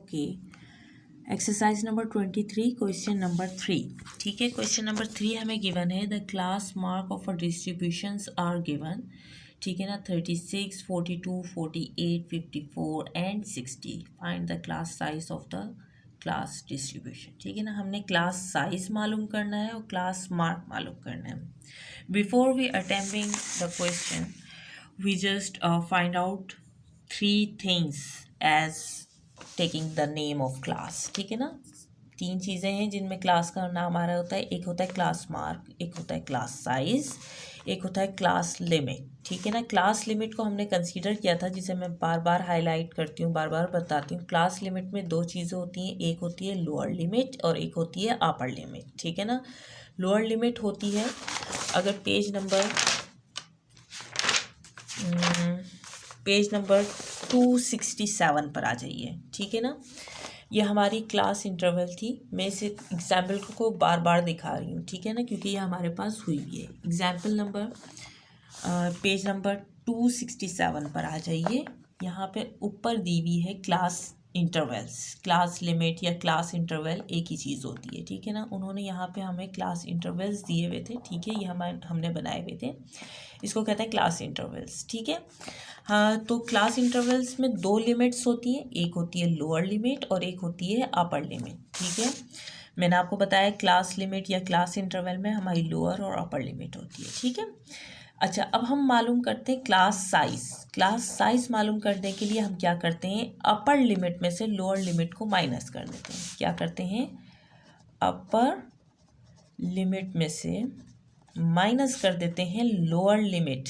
Okay, exercise number 23 question number 3। ठीक है, question number 3 हमें गिवन है the class mark of a distributions are given. ठीक है ना, 36, 42, 48, 54 and 60। Find the class size of the class distribution. ठीक है ना, हमने क्लास साइज मालूम करना है और क्लास मार्क मालूम करना है। Before we attempting the question we just find out 3 things as taking the name of class. ठीक है ना, 3 चीज़ें हैं जिनमें क्लास का नाम आ रहा होता है। एक होता है क्लास मार्क, एक होता है क्लास साइज, एक होता है क्लास लिमिट। ठीक है ना, क्लास लिमिट को हमने कंसीडर किया था, जिसे मैं बार बार हाईलाइट करती हूँ, बार बार बताती हूँ। क्लास लिमिट में 2 चीज़ें होती हैं, एक होती है लोअर लिमिट और एक होती है अपर लिमिट। ठीक है ना, लोअर लिमिट होती है, अगर पेज नंबर 267 पर आ जाइए। ठीक है ना, ये हमारी क्लास इंटरवल थी। मैं इस एग्जाम्पल को बार बार दिखा रही हूँ। ठीक है ना, क्योंकि ये हमारे पास हुई भी है। एग्जाम्पल नंबर पेज नंबर 267 पर आ जाइए। यहाँ पे ऊपर दी हुई है क्लास इंटरवल्स। क्लास लिमिट या क्लास इंटरवल एक ही चीज़ होती है। ठीक है ना, उन्होंने यहाँ पे हमें क्लास इंटरवल्स दिए हुए थे। ठीक है, ये हमने बनाए हुए थे, इसको कहते हैं क्लास इंटरवल्स। ठीक है, हाँ, तो क्लास इंटरवल्स में 2 लिमिट्स होती हैं, एक होती है लोअर लिमिट और एक होती है अपर लिमिट। ठीक है, मैंने आपको बताया क्लास लिमिट या क्लास इंटरवल में हमारी लोअर और अपर लिमिट होती है। ठीक है, अच्छा, अब हम मालूम करते हैं क्लास साइज। क्लास साइज मालूम करने के लिए हम क्या करते हैं, अपर लिमिट में से लोअर लिमिट को माइनस कर देते हैं। क्या करते हैं, अपर लिमिट में से माइनस कर देते हैं लोअर लिमिट।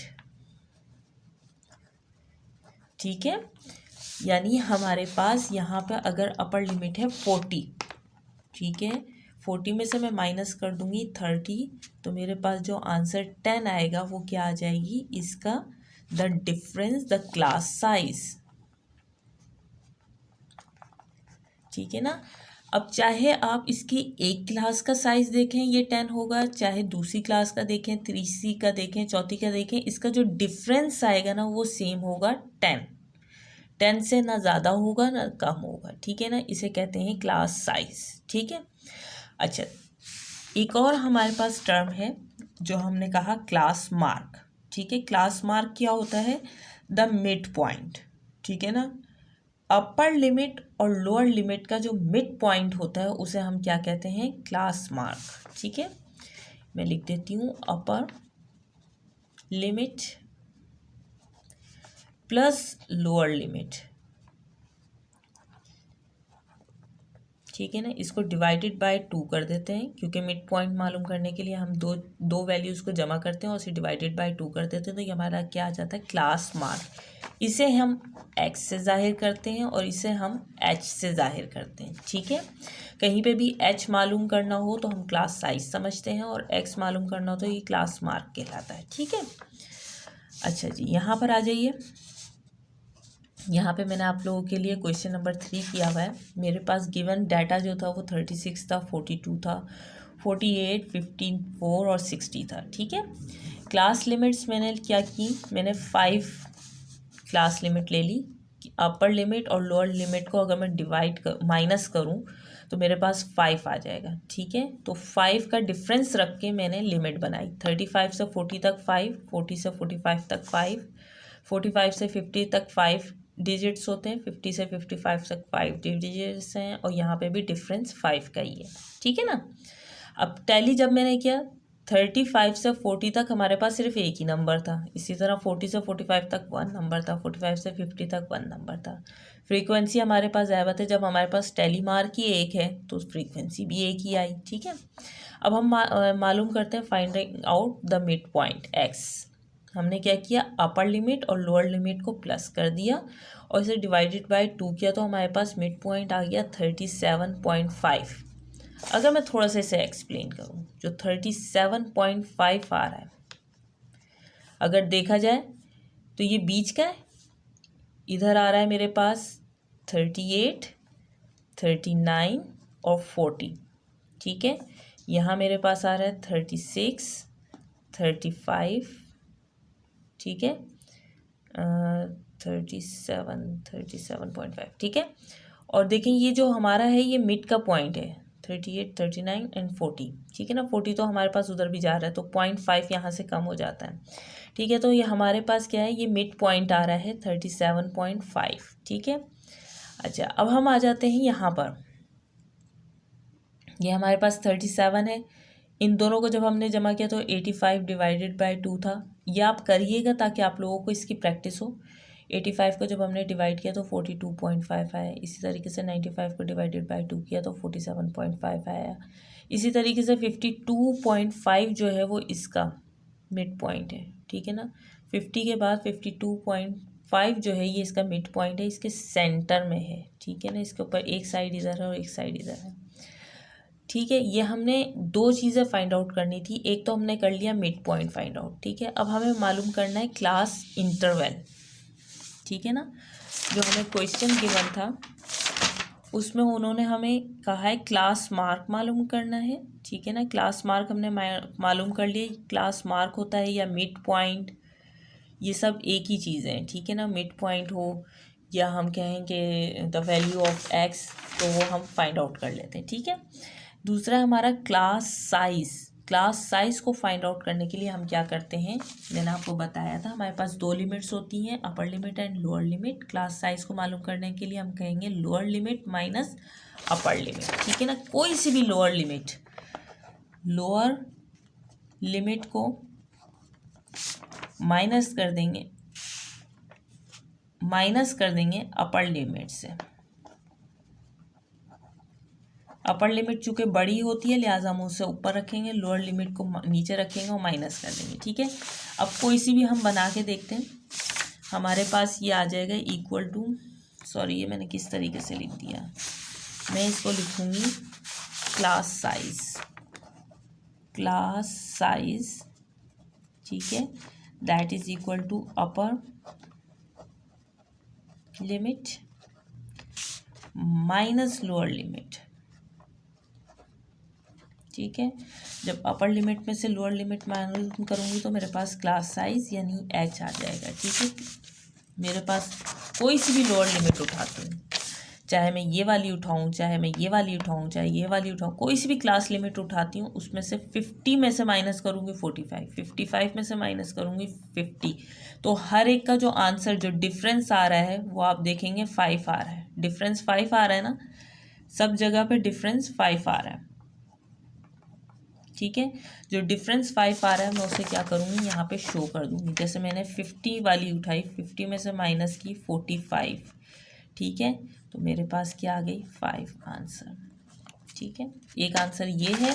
ठीक है, यानी हमारे पास यहाँ पे अगर अपर लिमिट है 40, ठीक है, 40 में से मैं माइनस कर दूंगी 30, तो मेरे पास जो आंसर 10 आएगा वो क्या आ जाएगी, इसका the difference the class size. ठीक है ना, अब चाहे आप इसकी एक क्लास का साइज देखें ये 10 होगा, चाहे दूसरी क्लास का देखें, तीसरी का देखें, चौथी का देखें, इसका जो डिफरेंस आएगा ना वो सेम होगा 10 से ना ज़्यादा होगा ना कम होगा। ठीक है ना, इसे कहते हैं क्लास साइज। ठीक है, अच्छा, एक और हमारे पास टर्म है जो हमने कहा क्लास मार्क। ठीक है, क्लास मार्क क्या होता है, द मिड पॉइंट। ठीक है ना, अपर लिमिट और लोअर लिमिट का जो मिड पॉइंट होता है उसे हम क्या कहते हैं, क्लास मार्क। ठीक है, मैं लिख देती हूँ upper limit plus lower limit. ठीक है ना, इसको डिवाइडेड बाय 2 कर देते हैं, क्योंकि मिड पॉइंट मालूम करने के लिए हम दो वैल्यूज़ को जमा करते हैं और उसे डिवाइडेड बाय 2 कर देते हैं, तो ये हमारा क्या आ जाता है, क्लास मार्क। इसे हम x से जाहिर करते हैं और इसे हम h से जाहिर करते हैं। ठीक है, कहीं पे भी h मालूम करना हो तो हम क्लास साइज समझते हैं और x मालूम करना हो तो ये क्लास मार्क कहलाता है। ठीक है, अच्छा जी, यहाँ पर आ जाइए। यहाँ पे मैंने आप लोगों के लिए क्वेश्चन नंबर 3 किया हुआ है। मेरे पास गिवन डाटा जो था वो 36 था, 42 था, 48, 54 और 60 था। ठीक है, क्लास लिमिट्स मैंने क्या की, मैंने 5 क्लास लिमिट ले ली। अपर लिमिट और लोअर लिमिट को अगर मैं माइनस करूँ तो मेरे पास 5 आ जाएगा। ठीक है, तो 5 का डिफरेंस रख के मैंने लिमिट बनाई। 35 से 40 तक 5, 40 से 45 तक 5, 45 से 50 तक 5 डिजिट्स होते हैं, 50 से 55 तक 5 डिजिट्स हैं, और यहाँ पे भी डिफरेंस 5 का ही है। ठीक है ना, अब टैली जब मैंने किया 35 से 40 तक हमारे पास सिर्फ एक ही नंबर था, इसी तरह 40 से 45 तक 1 नंबर था, 45 से 50 तक 1 नंबर था। फ्रीक्वेंसी हमारे पास ज़्यादा है, जब हमारे पास टैली मार्क ही एक है तो फ्रीक्वेंसी भी एक ही आई। ठीक है, अब हम मालूम करते हैं finding out the mid point x। हमने क्या किया, अपर लिमिट और लोअर लिमिट को प्लस कर दिया और इसे डिवाइडेड बाय 2 किया, तो हमारे पास मिड पॉइंट आ गया 37.5। अगर मैं थोड़ा सा इसे एक्सप्लेन करूँ, जो 37.5 आ रहा है, अगर देखा जाए तो ये बीच का है, इधर आ रहा है मेरे पास 38, 39 और 40। ठीक है, यहाँ मेरे पास आ रहा है 36, 35, ठीक है, 37.5, ठीक है, और देखें ये जो हमारा है ये मिड का पॉइंट है 38, 39 एंड 40, ठीक है ना। 40 तो हमारे पास उधर भी जा रहा है तो 0.5 यहाँ से कम हो जाता है, ठीक है। तो ये हमारे पास क्या है, ये मिड पॉइंट आ रहा है 37.5, ठीक है। अच्छा अब हम आ जाते हैं यहाँ पर, ये हमारे पास 37 है, इन दोनों को जब हमने जमा किया तो 85 डिवाइडेड बाय 2 था। ये आप करिएगा ताकि आप लोगों को इसकी प्रैक्टिस हो। 85 को जब हमने डिवाइड किया तो 42.5 आया। इसी तरीके से 95 को डिवाइडेड बाय 2 किया तो 47.5 आया। इसी तरीके से 52.5 जो है वो इसका मिड पॉइंट है, ठीक है ना। 50 के बाद 52.5 जो है ये इसका मिड पॉइंट है, इसके सेंटर में है, ठीक है ना। इसके ऊपर एक साइड इधर है और एक साइड इधर है, ठीक है। ये हमने दो चीज़ें फाइंड आउट करनी थी, एक तो हमने कर लिया मिड पॉइंट फाइंड आउट, ठीक है। अब हमें मालूम करना है क्लास इंटरवल, ठीक है ना। जो हमें क्वेश्चन गिवन था उसमें उन्होंने हमें कहा है क्लास मार्क मालूम करना है, ठीक है ना। क्लास मार्क हमने मालूम कर लिया, क्लास मार्क होता है या मिड पॉइंट, ये सब एक ही चीज़ है, ठीक है ना। मिड पॉइंट हो या हम कहें कि द वैल्यू ऑफ एक्स, तो वो हम फाइंड आउट कर लेते हैं, ठीक है। दूसरा हमारा क्लास साइज़, क्लास साइज़ को फाइंड आउट करने के लिए हम क्या करते हैं, मैंने आपको बताया था हमारे पास दो लिमिट्स होती हैं, upper limit and lower limit. Class size को मालूम करने के लिए हम कहेंगे lower limit minus upper limit, ठीक है ना। कोई सी भी लोअर लिमिट को माइनस कर देंगे अपर लिमिट से। अपर लिमिट चूँकि बड़ी होती है लिहाजा हम उसे ऊपर रखेंगे, लोअर लिमिट को नीचे रखेंगे और माइनस कर देंगे, ठीक है। अब कोई सी भी हम बना के देखते हैं, हमारे पास ये आ जाएगा इक्वल टू, सॉरी ये मैंने किस तरीके से लिख दिया, मैं इसको लिखूँगी क्लास साइज, ठीक है, that is equal to upper limit minus lower limit, ठीक है। जब अपर लिमिट में से लोअर लिमिट माइनस करूँगी तो मेरे पास क्लास साइज यानी एच आ जाएगा, ठीक है। मेरे पास कोई सी भी लोअर लिमिट उठाती हूँ, चाहे मैं ये वाली उठाऊँ, चाहे मैं ये वाली उठाऊँ, चाहे ये वाली उठाऊँ, कोई सी भी क्लास लिमिट उठाती हूँ, उसमें से 50 में से माइनस करूँगी 45, 55 में से माइनस करूँगी 50, तो हर एक का जो आंसर, जो डिफरेंस आ रहा है वो आप देखेंगे 5 आ रहा है। डिफरेंस 5 आ रहा है ना, सब जगह पे डिफरेंस 5 आ रहा है, ठीक है। जो डिफरेंस 5 आ रहा है मैं उसे क्या करूँगी, यहाँ पे शो कर दूँगी। जैसे मैंने 50 वाली उठाई, 50 में से माइनस की 45, ठीक है, तो मेरे पास क्या आ गई 5 आंसर, ठीक है। एक आंसर ये है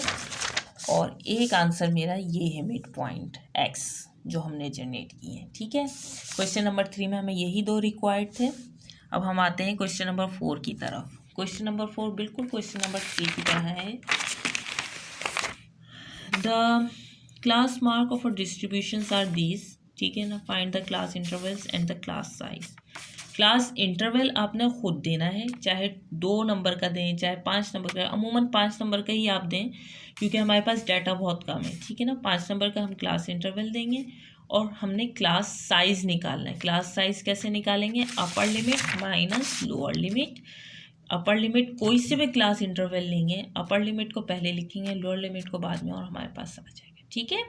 और एक आंसर मेरा ये है मिड पॉइंट एक्स जो हमने जनरेट किए हैं, ठीक है। क्वेश्चन नंबर 3 में हमें यही दो रिक्वायर्ड थे। अब हम आते हैं क्वेश्चन नंबर 4 की तरफ। क्वेश्चन नंबर 4 बिल्कुल क्वेश्चन नंबर 3 की तरह है। The class mark of a distributions are these, ठीक है ना। Find the class intervals and the class size. Class interval आपने खुद देना है, चाहे 2 नंबर का दें चाहे 5 नंबर का, अमूमन 5 नंबर का ही आप दें क्योंकि हमारे पास डाटा बहुत कम है, ठीक है ना। 5 नंबर का हम क्लास इंटरवल देंगे और हमने क्लास साइज निकालना है। क्लास साइज कैसे निकालेंगे, अपर limit minus lower limit. Upper limit कोई से भी क्लास इंटरवल लेंगे, अपर लिमिट को पहले लिखेंगे, लोअर लिमिट को बाद में, और हमारे पास आ जाएगा, ठीक है।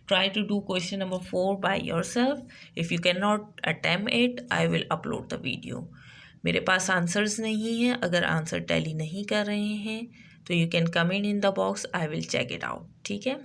Try to do question number 4 by yourself. If you can not attempt it I will upload the video. मेरे पास आंसर्स नहीं हैं, अगर आंसर टैली नहीं कर रहे हैं तो you can comment in the box, I will check it out, ठीक है।